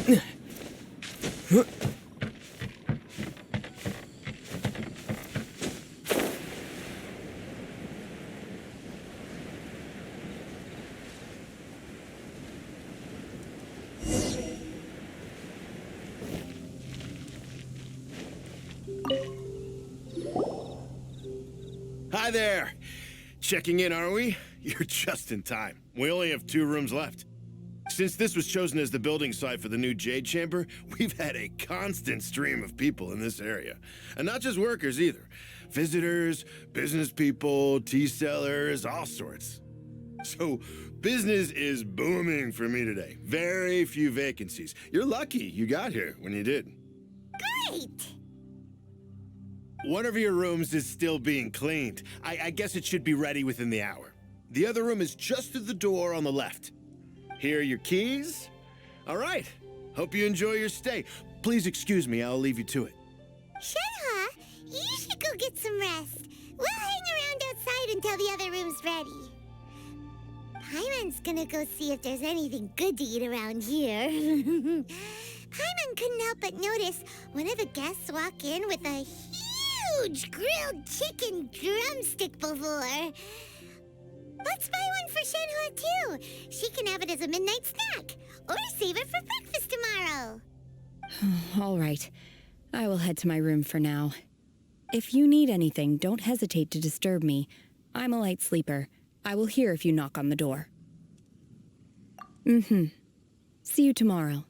Hi there! Checking in, are we? You're just in time. We only have 2 rooms left. Since this was chosen as the building site for the new Jade Chamber, we've had a constant stream of people in this area. And not just workers either. Visitors, business people, tea sellers, all sorts. So, business is booming for me today. Very few vacancies. You're lucky you got here when you did. Great! One of your rooms is still being cleaned. I guess it should be ready within the hour. The other room is just through the door on the left. Here are your keys. All right. Hope you enjoy your stay. Please excuse me, I'll leave you to it. Shenhe, you should go get some rest. We'll hang around outside until the other room's ready. Paimon's gonna go see if there's anything good to eat around here. Paimon couldn't help but notice one of the guests walk in with a huge grilled chicken drumstick before. Let's buy one for Shenhe too. She can have it as a midnight snack, or save it for breakfast tomorrow. All right. I will head to my room for now. If you need anything, don't hesitate to disturb me. I'm a light sleeper. I will hear if you knock on the door. See you tomorrow.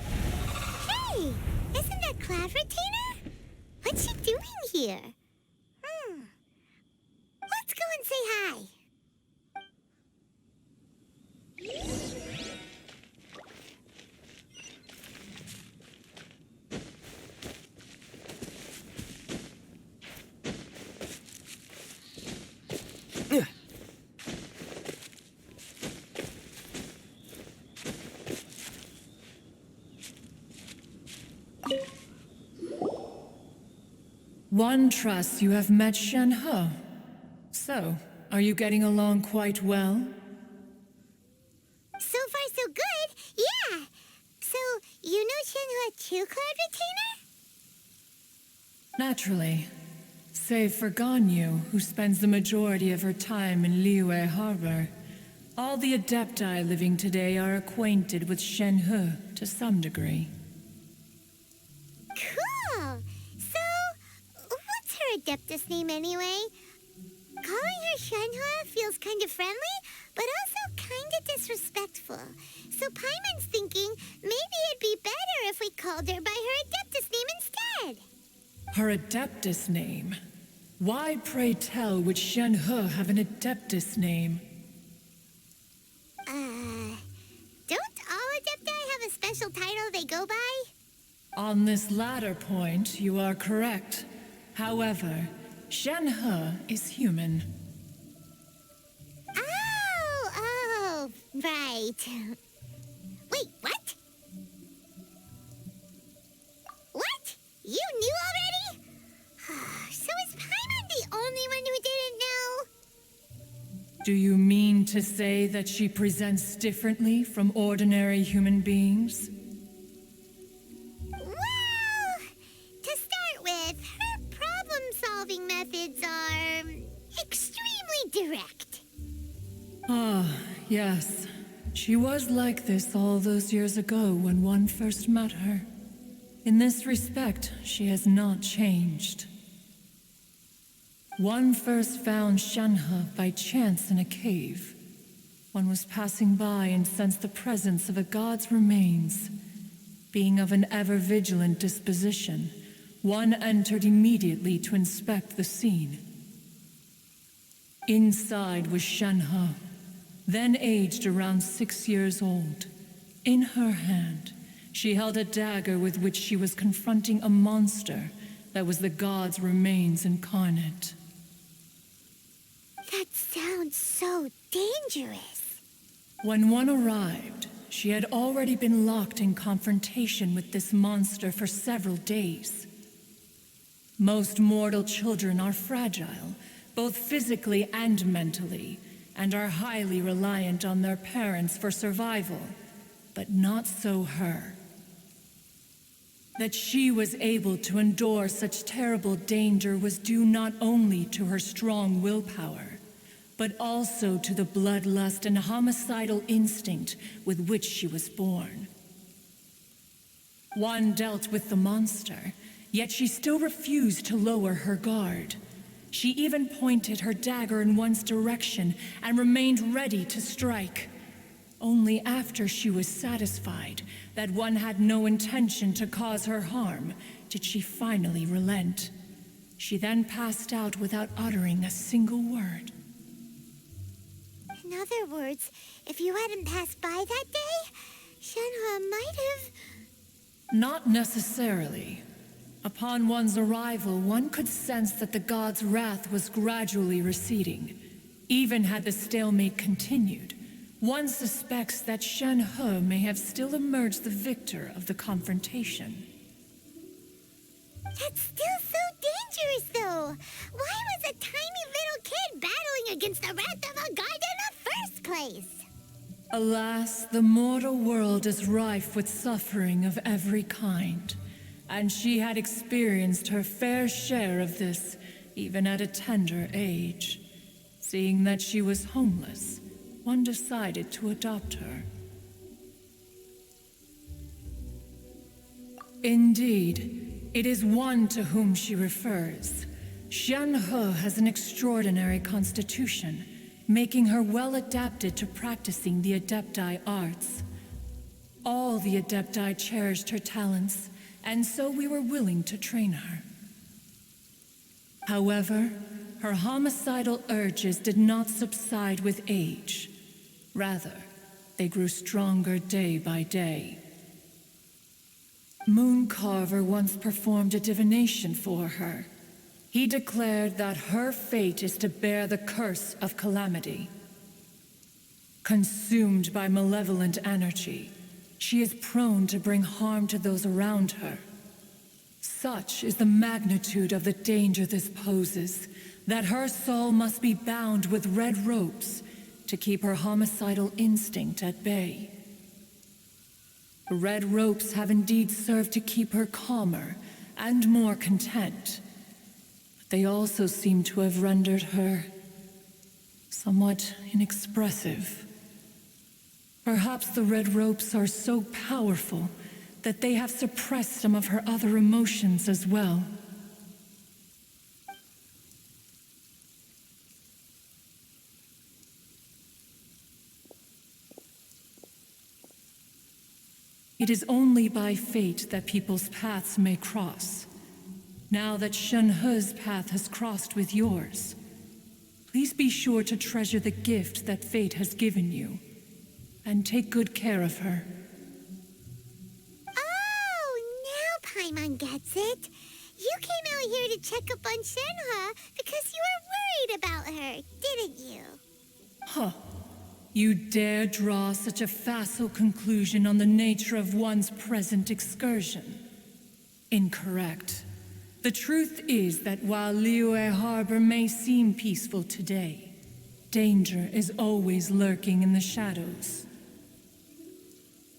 Hey! Isn't that Cloud Retainer? What's she doing here? Let's go and say hi. One trusts you have met Shenhe. So, are you getting along quite well? So far, so good. Yeah. So, you know Shenhe too, Cloud Retainer? Naturally. Save for Ganyu, who spends the majority of her time in Liyue Harbor. All the Adepti living today are acquainted with Shenhe to some degree. Cool. So, what's her Adeptus name anyway? Calling her Shenhe feels kind of friendly, but also kind of disrespectful. So Paimon's thinking maybe it'd be better if we called her by her Adeptus name instead. Her Adeptus name? Why, pray tell, would Shenhe have an Adeptus name? Don't all Adepti have a special title they go by? On this latter point, you are correct. However, Shenhe is human. Oh, right. Wait, what? What? You knew already? So is Paimon the only one who didn't know? Do you mean to say that she presents differently from ordinary human beings? Well, to start with, her problem-solving methods are extremely direct. Ah, yes. She was like this all those years ago when one first met her. In this respect, she has not changed. One first found Shenhe by chance in a cave. One was passing by and sensed the presence of a god's remains. Being of an ever-vigilant disposition, one entered immediately to inspect the scene. Inside was Shenhe, then aged around 6 years old. In her hand, she held a dagger with which she was confronting a monster that was the god's remains incarnate. That sounds so dangerous. When one arrived, she had already been locked in confrontation with this monster for several days. Most mortal children are fragile, both physically and mentally, and are highly reliant on their parents for survival, but not so her. That she was able to endure such terrible danger was due not only to her strong willpower, but also to the bloodlust and homicidal instinct with which she was born. One dealt with the monster, yet she still refused to lower her guard. She even pointed her dagger in one's direction and remained ready to strike. Only after she was satisfied that one had no intention to cause her harm did she finally relent. She then passed out without uttering a single word. In other words, if you hadn't passed by that day, Shenhe might have... Not necessarily. Upon one's arrival, one could sense that the god's wrath was gradually receding. Even had the stalemate continued, one suspects that Shenhe may have still emerged the victor of the confrontation. That's still so dangerous, though. Why was a tiny little kid battling against the wrath of a god in the first place? Alas, the mortal world is rife with suffering of every kind, and she had experienced her fair share of this, even at a tender age. Seeing that she was homeless, one decided to adopt her. Indeed, it is one to whom she refers. Shenhe has an extraordinary constitution, making her well adapted to practicing the Adepti arts. All the Adepti cherished her talents, and so we were willing to train her. However, her homicidal urges did not subside with age. Rather, they grew stronger day by day. Mooncarver once performed a divination for her. He declared that her fate is to bear the curse of calamity. Consumed by malevolent energy, she is prone to bring harm to those around her. Such is the magnitude of the danger this poses, that her soul must be bound with red ropes to keep her homicidal instinct at bay. The red ropes have indeed served to keep her calmer and more content, but they also seem to have rendered her somewhat inexpressive. Perhaps the red ropes are so powerful that they have suppressed some of her other emotions as well. It is only by fate that people's paths may cross. Now that Shenhe's path has crossed with yours, please be sure to treasure the gift that fate has given you, and take good care of her. Oh, now Paimon gets it. You came out here to check up on Shenhe because you were worried about her, didn't you? Huh. You dare draw such a facile conclusion on the nature of one's present excursion? Incorrect. The truth is that while Liyue Harbor may seem peaceful today, danger is always lurking in the shadows.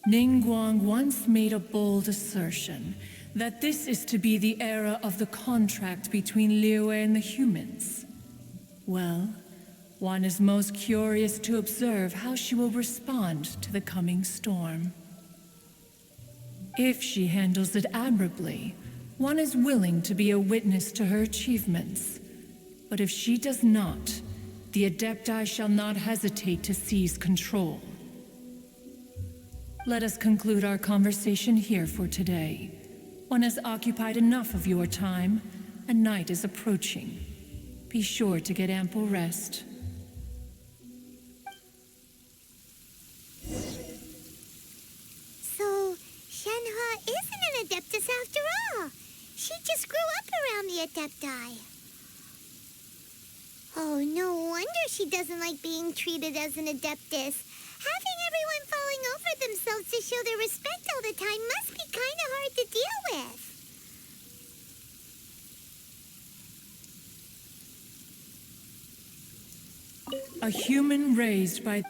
Ningguang once made a bold assertion that this is to be the era of the contract between Liyue and the humans. Well, one is most curious to observe how she will respond to the coming storm. If she handles it admirably, one is willing to be a witness to her achievements. But if she does not, the Adepti shall not hesitate to seize control. Let us conclude our conversation here for today. One has occupied enough of your time, and night is approaching. Be sure to get ample rest. So, Shenhe isn't an Adeptus after all. She just grew up around the Adepti. Oh, no wonder she doesn't like being treated as an Adeptus. Having everyone falling over themselves to show their respect all the time must be kind of hard to deal with. A human raised by...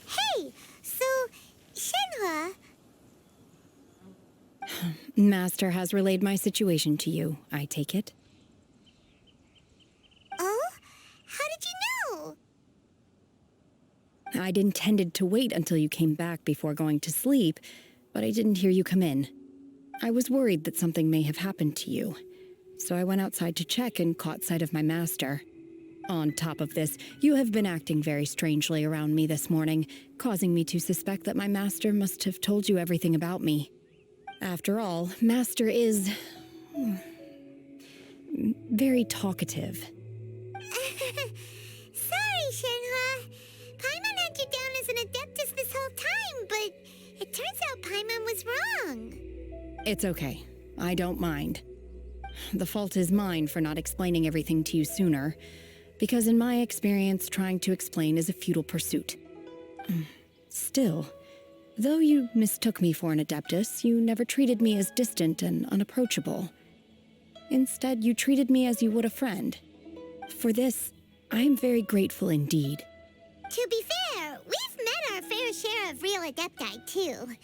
Hey, so, Shenhua, Master has relayed my situation to you, I take it. oh? How did you know? I'd intended to wait until you came back before going to sleep, but I didn't hear you come in. I was worried that something may have happened to you, so I went outside to check and caught sight of my master. On top of this, you have been acting very strangely around me this morning, causing me to suspect that my master must have told you everything about me. After all, Master is... very talkative. Sorry, Shenhua. Paimon had you down as an adeptus this whole time, but it turns out Paimon was wrong. It's okay. I don't mind. The fault is mine for not explaining everything to you sooner, because in my experience, trying to explain is a futile pursuit. Still, though you mistook me for an adeptus, you never treated me as distant and unapproachable. Instead, you treated me as you would a friend. For this, I am very grateful indeed. To be fair, we've met our fair share of real adepti, too.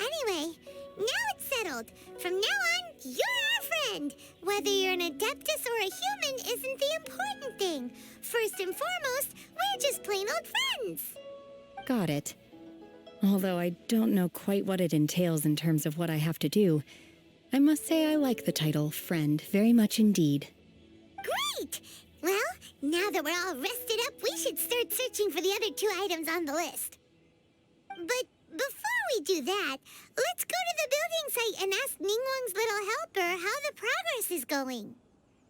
Anyway, now it's settled. From now on, you're our friend. Whether you're an adeptus or a human isn't the important thing. First and foremost, we're just plain old friends. Got it. Although I don't know quite what it entails in terms of what I have to do, I must say I like the title friend very much indeed. Great! Well, now that we're all rested up, we should start searching for the other 2 items on the list. But before we do that, let's go to the building site and ask Ningguang's little helper how the progress is going.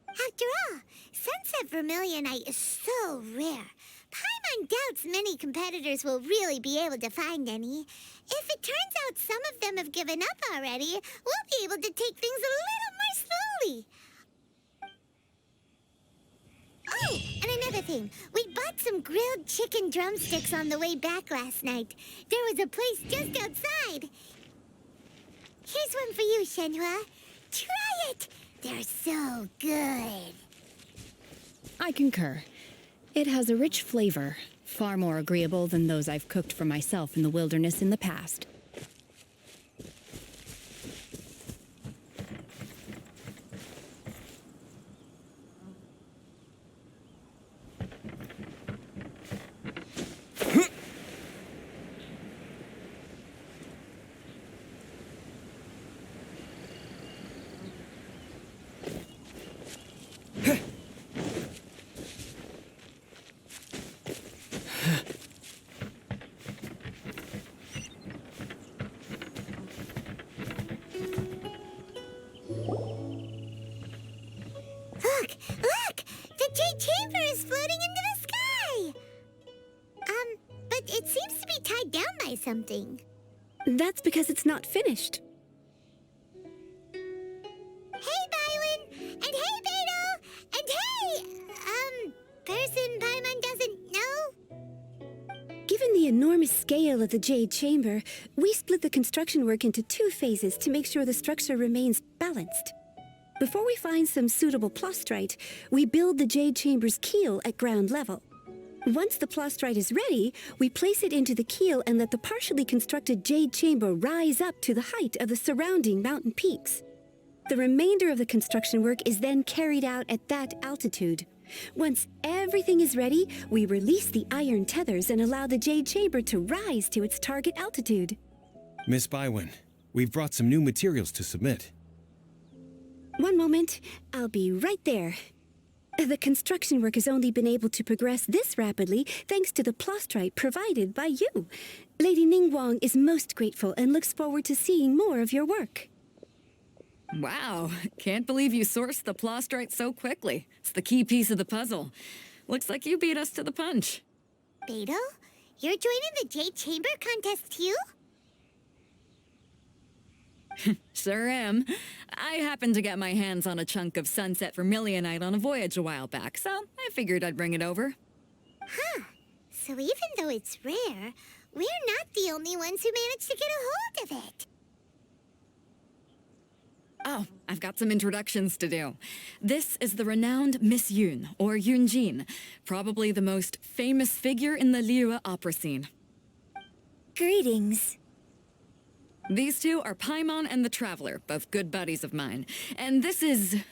After all, Sunset Vermilionite is so rare. Paimon doubts many competitors will really be able to find any. If it turns out some of them have given up already, we'll be able to take things a little more slowly. Oh, and another thing. We bought some grilled chicken drumsticks on the way back last night. There was a place just outside. Here's one for you, Shenhua. Try it. They're so good. I concur. It has a rich flavor, far more agreeable than those I've cooked for myself in the wilderness in the past. Look! The Jade Chamber is floating into the sky! But it seems to be tied down by something. That's because it's not finished. Hey, Bywin! And hey, Beto! And hey, person Paimon doesn't know? Given the enormous scale of the Jade Chamber, we split the construction work into 2 phases to make sure the structure remains balanced. Before we find some suitable plastrite, we build the Jade Chamber's keel at ground level. Once the plastrite is ready, we place it into the keel and let the partially constructed Jade Chamber rise up to the height of the surrounding mountain peaks. The remainder of the construction work is then carried out at that altitude. Once everything is ready, we release the iron tethers and allow the Jade Chamber to rise to its target altitude. Miss Bywin, we've brought some new materials to submit. One moment, I'll be right there. The construction work has only been able to progress this rapidly thanks to the plastrite provided by you. Lady Ningguang is most grateful and looks forward to seeing more of your work. Wow, can't believe you sourced the plastrite so quickly. It's the key piece of the puzzle. Looks like you beat us to the punch. Beidou, you're joining the Jade Chamber contest too? Sure am. I happened to get my hands on a chunk of sunset vermilionite on a voyage a while back, so I figured I'd bring it over. Huh. So even though it's rare, we're not the only ones who managed to get a hold of it. Oh, I've got some introductions to do. This is the renowned Miss Yun, or Yunjin, probably the most famous figure in the Liyue opera scene. Greetings. These two are Paimon and the Traveler, both good buddies of mine. And this is...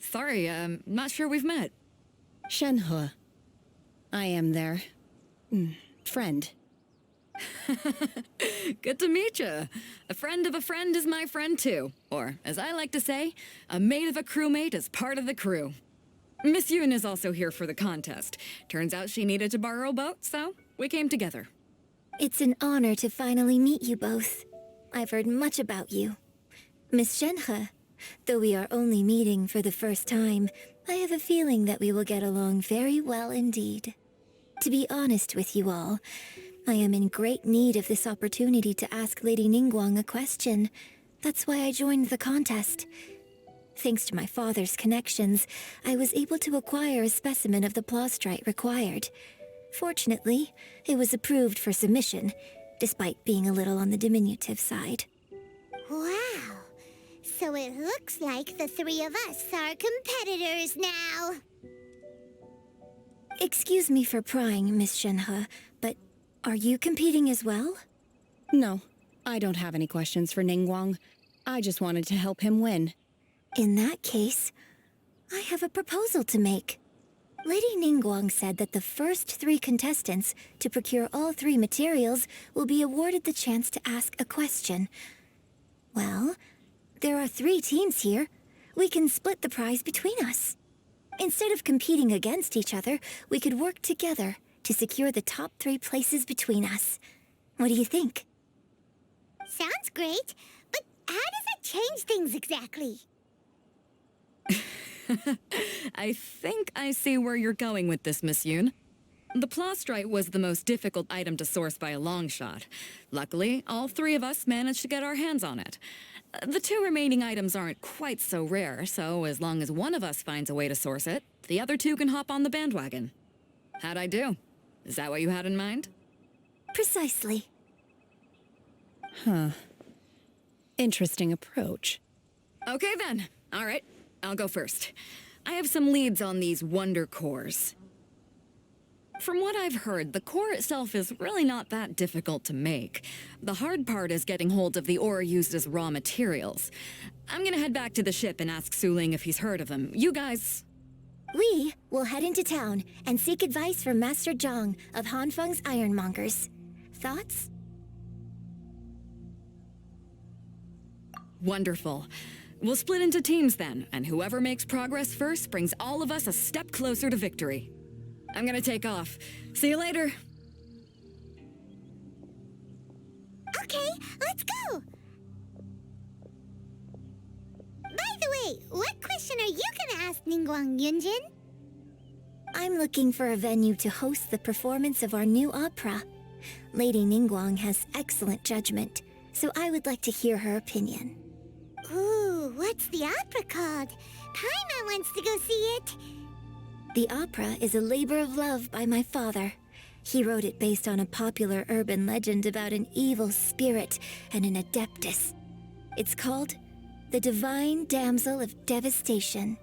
sorry, not sure we've met. Shenhe. I am their... friend. Good to meet you. A friend of a friend is my friend too. Or, as I like to say, a mate of a crewmate is part of the crew. Miss Yun is also here for the contest. Turns out she needed to borrow a boat, so we came together. It's an honor to finally meet you both. I've heard much about you. Miss Shenhe, though we are only meeting for the first time, I have a feeling that we will get along very well indeed. To be honest with you all, I am in great need of this opportunity to ask Lady Ningguang a question. That's why I joined the contest. Thanks to my father's connections, I was able to acquire a specimen of the plastrite required. Fortunately, it was approved for submission, despite being a little on the diminutive side. Wow. So it looks like the three of us are competitors now. Excuse me for prying, Miss Shenhe, but are you competing as well? No, I don't have any questions for Ningguang. I just wanted to help him win. In that case, I have a proposal to make. Lady Ningguang said that the first 3 contestants to procure all 3 materials will be awarded the chance to ask a question. Well, there are 3 teams here. We can split the prize between us. Instead of competing against each other, we could work together to secure the top 3 places between us. What do you think? Sounds great, but how does it change things exactly? I think I see where you're going with this, Miss Yun. The plastrite was the most difficult item to source by a long shot. Luckily, all 3 of us managed to get our hands on it. The 2 remaining items aren't quite so rare, so as long as one of us finds a way to source it, the other 2 can hop on the bandwagon. How'd I do? Is that what you had in mind? Precisely. Huh. Interesting approach. Okay then. All right, I'll go first. I have some leads on these wonder cores. From what I've heard, the core itself is really not that difficult to make. The hard part is getting hold of the ore used as raw materials. I'm gonna head back to the ship and ask Suling if he's heard of them. You guys... We will head into town and seek advice from Master Zhang of Hanfeng's Ironmongers. Thoughts? Wonderful. We'll split into teams then, and whoever makes progress first brings all of us a step closer to victory. I'm gonna take off. See you later. Okay, let's go! By the way, what question are you gonna ask Ningguang Yunjin? I'm looking for a venue to host the performance of our new opera. Lady Ningguang has excellent judgment, so I would like to hear her opinion. Ooh, what's the opera called? Paimon wants to go see it. The opera is a labor of love by my father. He wrote it based on a popular urban legend about an evil spirit and an adeptus. It's called The Divine Damsel of Devastation.